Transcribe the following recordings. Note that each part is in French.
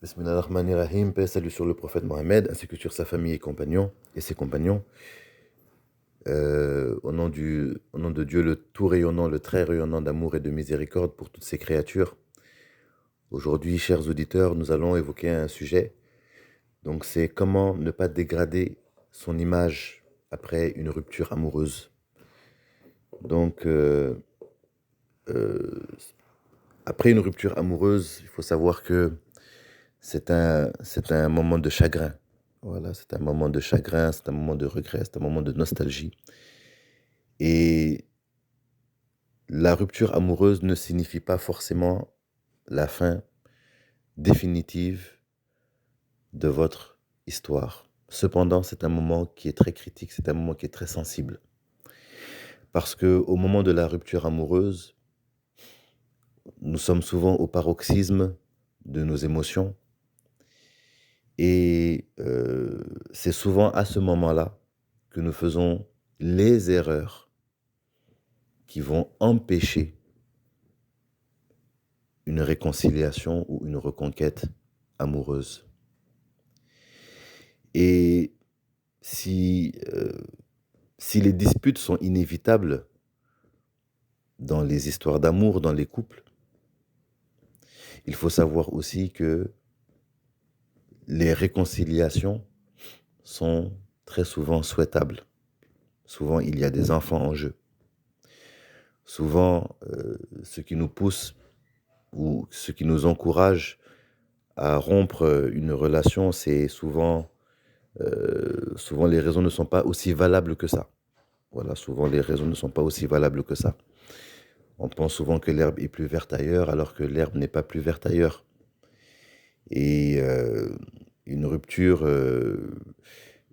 Bismillah ar-Rahman ar-Rahim, paix, salut sur le prophète Mohammed, ainsi que sur sa famille et ses compagnons. Au nom de Dieu, le tout rayonnant, le très rayonnant d'amour et de miséricorde pour toutes ses créatures. Aujourd'hui, chers auditeurs, nous allons évoquer un sujet. Donc, c'est comment ne pas dégrader son image après une rupture amoureuse. Donc, euh, après une rupture amoureuse, il faut savoir que c'est un moment de chagrin. Voilà, c'est un moment de chagrin, c'est un moment de regret, c'est un moment de nostalgie. Et la rupture amoureuse ne signifie pas forcément la fin définitive de votre histoire. Cependant, c'est un moment qui est très critique, c'est un moment qui est très sensible. Parce que au moment de la rupture amoureuse, nous sommes souvent au paroxysme de nos émotions. Et c'est souvent à ce moment-là que nous faisons les erreurs qui vont empêcher une réconciliation ou une reconquête amoureuse. Et si les disputes sont inévitables dans les histoires d'amour, dans les couples, il faut savoir aussi que les réconciliations sont très souvent souhaitables. Souvent, il y a des enfants en jeu. Souvent, ce qui nous pousse ou ce qui nous encourage à rompre une relation, c'est souvent les raisons ne sont pas aussi valables que ça. Voilà, souvent les raisons ne sont pas aussi valables que ça. On pense souvent que l'herbe est plus verte ailleurs, alors que l'herbe n'est pas plus verte ailleurs. Et une rupture,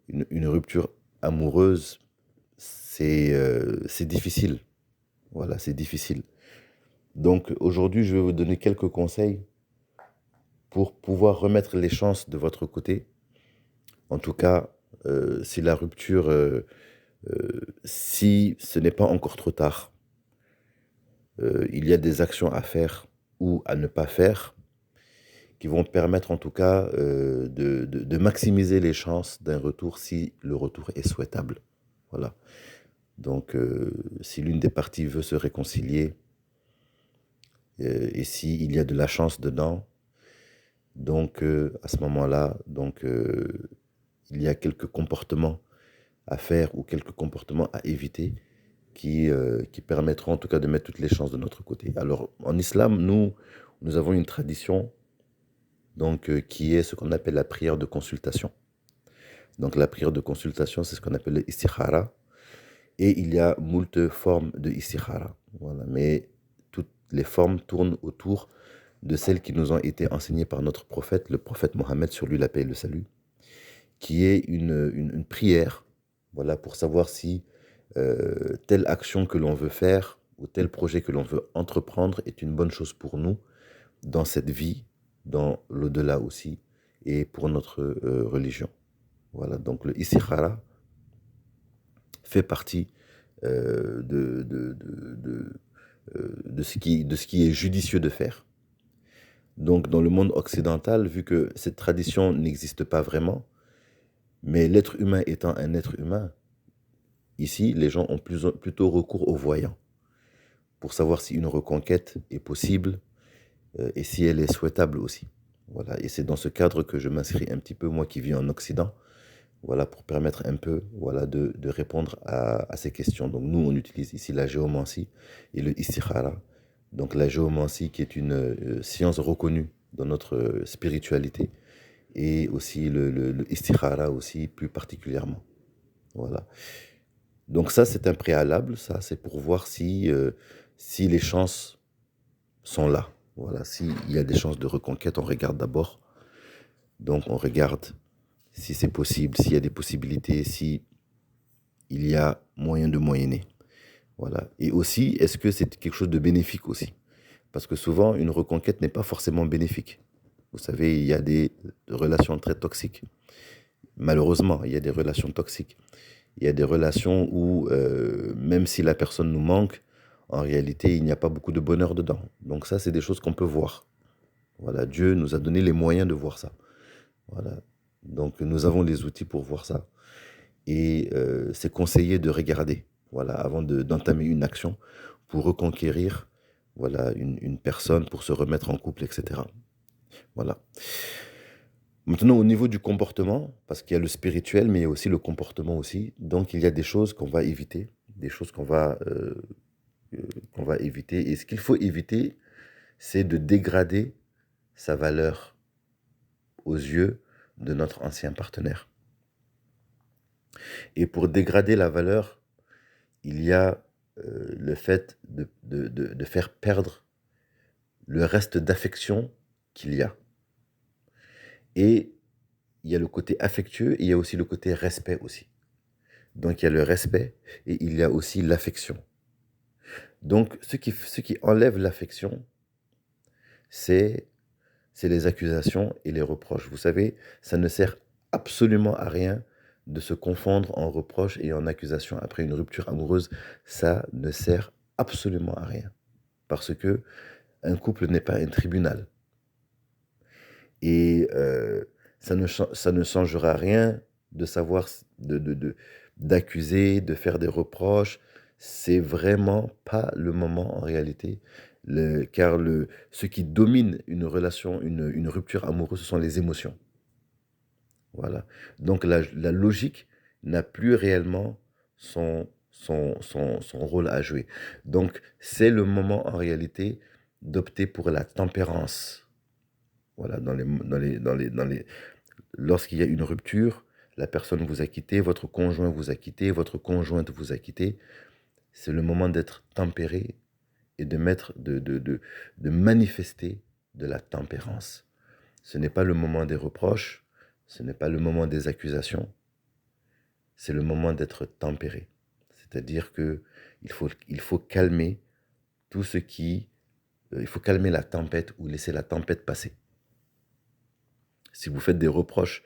une rupture amoureuse, c'est difficile. Voilà, c'est difficile. Donc aujourd'hui, je vais vous donner quelques conseils pour pouvoir remettre les chances de votre côté. En tout cas, si la rupture, si ce n'est pas encore trop tard, il y a des actions à faire ou à ne pas faire qui vont permettre en tout cas de maximiser les chances d'un retour si le retour est souhaitable. Voilà. Donc, si l'une des parties veut se réconcilier et s'il y a de la chance dedans, donc à ce moment-là, donc il y a quelques comportements à faire ou quelques comportements à éviter qui permettront en tout cas de mettre toutes les chances de notre côté. Alors en islam, nous avons une tradition donc, qui est ce qu'on appelle la prière de consultation. Donc la prière de consultation, c'est ce qu'on appelle le istikhara. Et il y a moult formes de istikhara. Voilà. Mais toutes les formes tournent autour de celles qui nous ont été enseignées par notre prophète, le prophète Mohammed, sur lui la paix et le salut, qui est une prière, voilà, pour savoir si telle action que l'on veut faire ou tel projet que l'on veut entreprendre est une bonne chose pour nous dans cette vie, dans l'au-delà aussi, et pour notre religion. Voilà, donc le istikhara fait partie de ce qui est judicieux de faire. Donc dans le monde occidental, vu que cette tradition n'existe pas vraiment, mais l'être humain étant un être humain, ici, les gens ont plutôt recours aux voyants pour savoir si une reconquête est possible et si elle est souhaitable aussi. Voilà. Et c'est dans ce cadre que je m'inscris un petit peu, moi qui vis en Occident, voilà, pour permettre un peu voilà, de répondre à ces questions. Donc nous, on utilise ici la géomancie et le istikhara. Donc la géomancie qui est une science reconnue dans notre spiritualité et aussi le istikhara aussi plus particulièrement. Voilà. Donc ça, c'est un préalable, ça, c'est pour voir si les chances sont là. Voilà, s'il y a des chances de reconquête, on regarde d'abord. Donc on regarde si c'est possible, s'il y a des possibilités, si il y a moyen de moyenner. Voilà. Et aussi, est-ce que c'est quelque chose de bénéfique aussi? Parce que souvent, une reconquête n'est pas forcément bénéfique. Vous savez, il y a des relations très toxiques. Malheureusement, il y a des relations toxiques. Il y a des relations où, même si la personne nous manque, en réalité, il n'y a pas beaucoup de bonheur dedans. Donc ça, c'est des choses qu'on peut voir. Voilà, Dieu nous a donné les moyens de voir ça. Voilà. Donc nous avons les outils pour voir ça. Et c'est conseillé de regarder, voilà, avant d'entamer une action pour reconquérir, voilà, une personne, pour se remettre en couple, etc. Voilà. Maintenant, au niveau du comportement, parce qu'il y a le spirituel, mais il y a aussi le comportement aussi. Donc, il y a des choses qu'on va éviter, des choses qu'on va éviter. Et ce qu'il faut éviter, c'est de dégrader sa valeur aux yeux de notre ancien partenaire. Et pour dégrader la valeur, il y a le fait de faire perdre le reste d'affection qu'il y a. Et il y a le côté affectueux et il y a aussi le côté respect aussi. Donc il y a le respect et il y a aussi l'affection. Donc ce qui enlève l'affection, c'est les accusations et les reproches. Vous savez, ça ne sert absolument à rien de se confondre en reproches et en accusations après une rupture amoureuse. Ça ne sert absolument à rien. Parce que un couple n'est pas un tribunal. Et ça ne changera rien de savoir, d'accuser, de faire des reproches. C'est vraiment pas le moment en réalité. Car ce qui domine une relation, une rupture amoureuse, ce sont les émotions. Voilà. Donc la logique n'a plus réellement son rôle à jouer. Donc c'est le moment en réalité d'opter pour la tempérance. Voilà, lorsqu'il y a une rupture, la personne vous a quitté, votre conjoint vous a quitté, votre conjointe vous a quitté, c'est le moment d'être tempéré et de manifester de la tempérance. Ce n'est pas le moment des reproches, ce n'est pas le moment des accusations, c'est le moment d'être tempéré. C'est-à-dire que il faut calmer tout ce qui... il faut calmer la tempête ou laisser la tempête passer. Si vous faites des reproches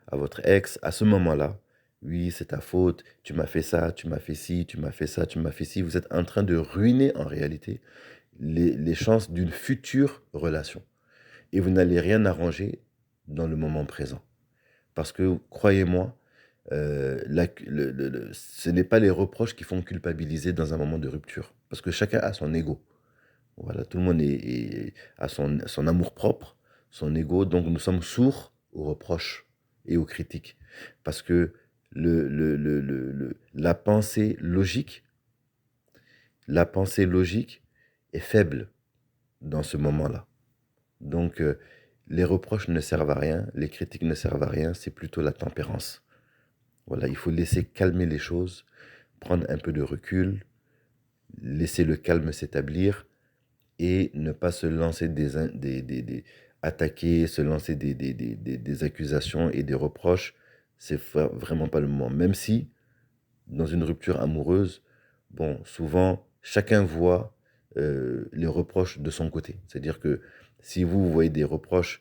à votre ex, à ce moment-là, oui, c'est ta faute, tu m'as fait ça, tu m'as fait ci, tu m'as fait ça, tu m'as fait ci, vous êtes en train de ruiner en réalité les chances d'une future relation. Et vous n'allez rien arranger dans le moment présent. Parce que, croyez-moi, ce n'est pas les reproches qui font culpabiliser dans un moment de rupture. Parce que chacun a son ego. Voilà, tout le monde a son amour-propre, son ego. Donc nous sommes sourds aux reproches et aux critiques. Parce que la pensée logique est faible dans ce moment-là. Donc les reproches ne servent à rien, les critiques ne servent à rien, c'est plutôt la tempérance. Voilà, il faut laisser calmer les choses, prendre un peu de recul, laisser le calme s'établir et ne pas se lancer attaquer, se lancer des accusations et des reproches. C'est vraiment pas le moment. Même si, dans une rupture amoureuse, bon, souvent, chacun voit les reproches de son côté. C'est-à-dire que si vous voyez des reproches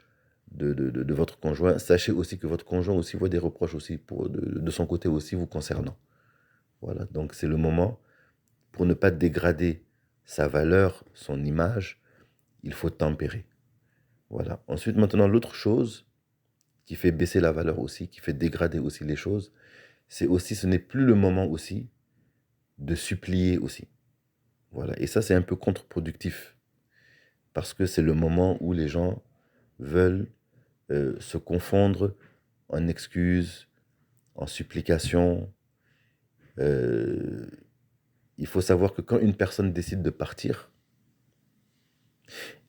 de votre conjoint, sachez aussi que votre conjoint aussi voit des reproches aussi de son côté aussi vous concernant. Voilà, donc c'est le moment pour ne pas dégrader sa valeur, son image, il faut tempérer. Voilà. Ensuite, maintenant, l'autre chose qui fait baisser la valeur aussi, qui fait dégrader aussi les choses, c'est aussi, ce n'est plus le moment aussi de supplier aussi. Voilà. Et ça, c'est un peu contre-productif. Parce que c'est le moment où les gens veulent se confondre en excuses, en supplications. Il faut savoir que quand une personne décide de partir,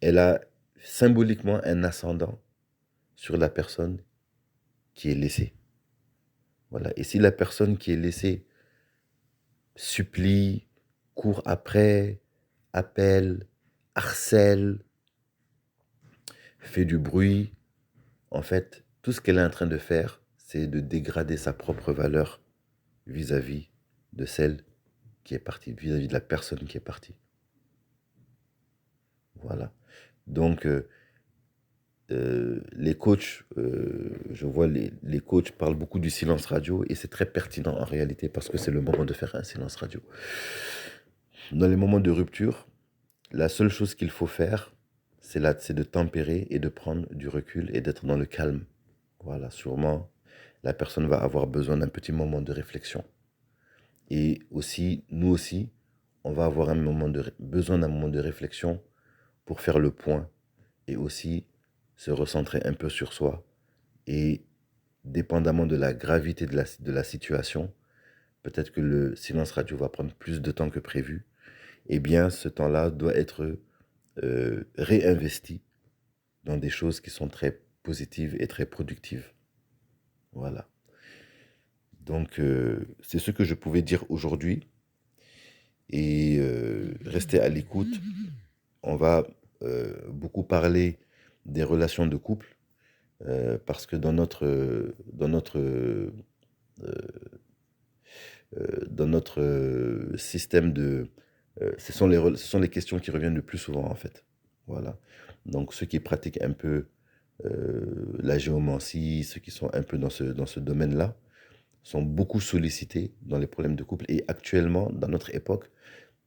elle a symboliquement un ascendant sur la personne qui est laissée. Voilà. Et si la personne qui est laissée supplie, court après, appelle, harcèle, fait du bruit, en fait, tout ce qu'elle est en train de faire, c'est de dégrader sa propre valeur vis-à-vis de celle qui est partie, vis-à-vis de la personne qui est partie. Voilà. Donc, les coachs, je vois les coachs parlent beaucoup du silence radio et c'est très pertinent en réalité parce que c'est le moment de faire un silence radio. Dans les moments de rupture, la seule chose qu'il faut faire, c'est là, c'est de tempérer et de prendre du recul et d'être dans le calme. Voilà, sûrement, la personne va avoir besoin d'un petit moment de réflexion. Et aussi, nous aussi, on va avoir besoin d'un moment de réflexion pour faire le point et aussi se recentrer un peu sur soi. Et dépendamment de la gravité de la situation, peut-être que le silence radio va prendre plus de temps que prévu. Eh bien, ce temps-là doit être réinvesti dans des choses qui sont très positives et très productives. Voilà. Donc, c'est ce que je pouvais dire aujourd'hui. Et restez à l'écoute. On va beaucoup parler des relations de couple parce que dans notre système ce sont les questions qui reviennent le plus souvent en fait. Voilà. Donc ceux qui pratiquent un peu la géomancie, ceux qui sont un peu dans ce domaine-là, sont beaucoup sollicités dans les problèmes de couple. Et actuellement, dans notre époque,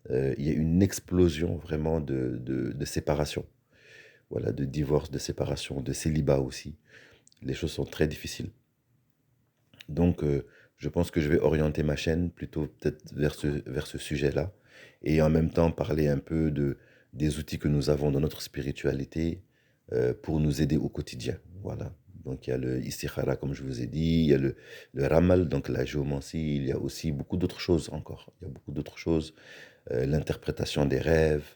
il y a une explosion vraiment de séparation. Voilà, de divorce, de séparation, de célibat aussi. Les choses sont très difficiles. Donc, je pense que je vais orienter ma chaîne plutôt peut-être vers ce sujet-là. Et en même temps, parler un peu des outils que nous avons dans notre spiritualité pour nous aider au quotidien. Voilà. Donc, il y a le istikhara, comme je vous ai dit, il y a le ramal, donc la géomancie, il y a aussi beaucoup d'autres choses encore. Il y a beaucoup d'autres choses, l'interprétation des rêves,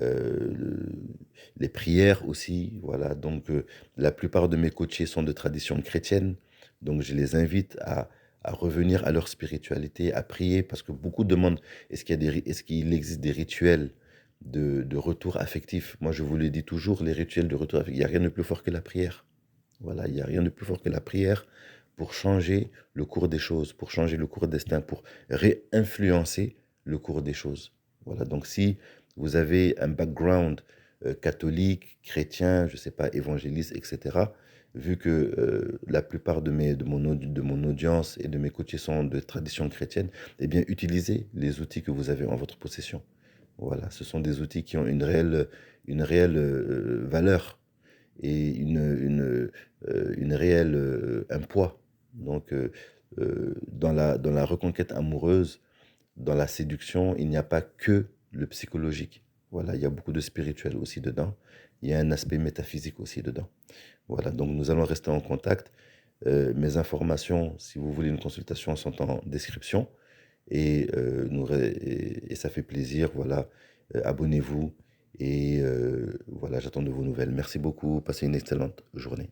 euh, le- les prières aussi. Voilà. Donc, la plupart de mes coachés sont de tradition chrétienne. Donc, je les invite à revenir à leur spiritualité, à prier, parce que beaucoup demandent est-ce qu'il existe des rituels de retour affectif. Moi, je vous le dis toujours, les rituels de retour affectif, il n'y a rien de plus fort que la prière. Voilà, il n'y a rien de plus fort que la prière pour changer le cours des choses, pour changer le cours des destins, pour réinfluencer le cours des choses. Voilà, donc si vous avez un background catholique, chrétien, je ne sais pas, évangéliste, etc., vu que la plupart de mon audience et de mes coachés sont de tradition chrétienne, eh bien, utilisez les outils que vous avez en votre possession. Voilà, ce sont des outils qui ont une réelle valeur et une réelle, un poids. Donc, dans la reconquête amoureuse, dans la séduction, il n'y a pas que le psychologique. Voilà, il y a beaucoup de spirituel aussi dedans. Il y a un aspect métaphysique aussi dedans. Voilà, donc nous allons rester en contact. Mes informations, si vous voulez une consultation, sont en description. Et, et ça fait plaisir. Voilà, abonnez-vous. Et voilà, j'attends de vos nouvelles. Merci beaucoup. Passez une excellente journée.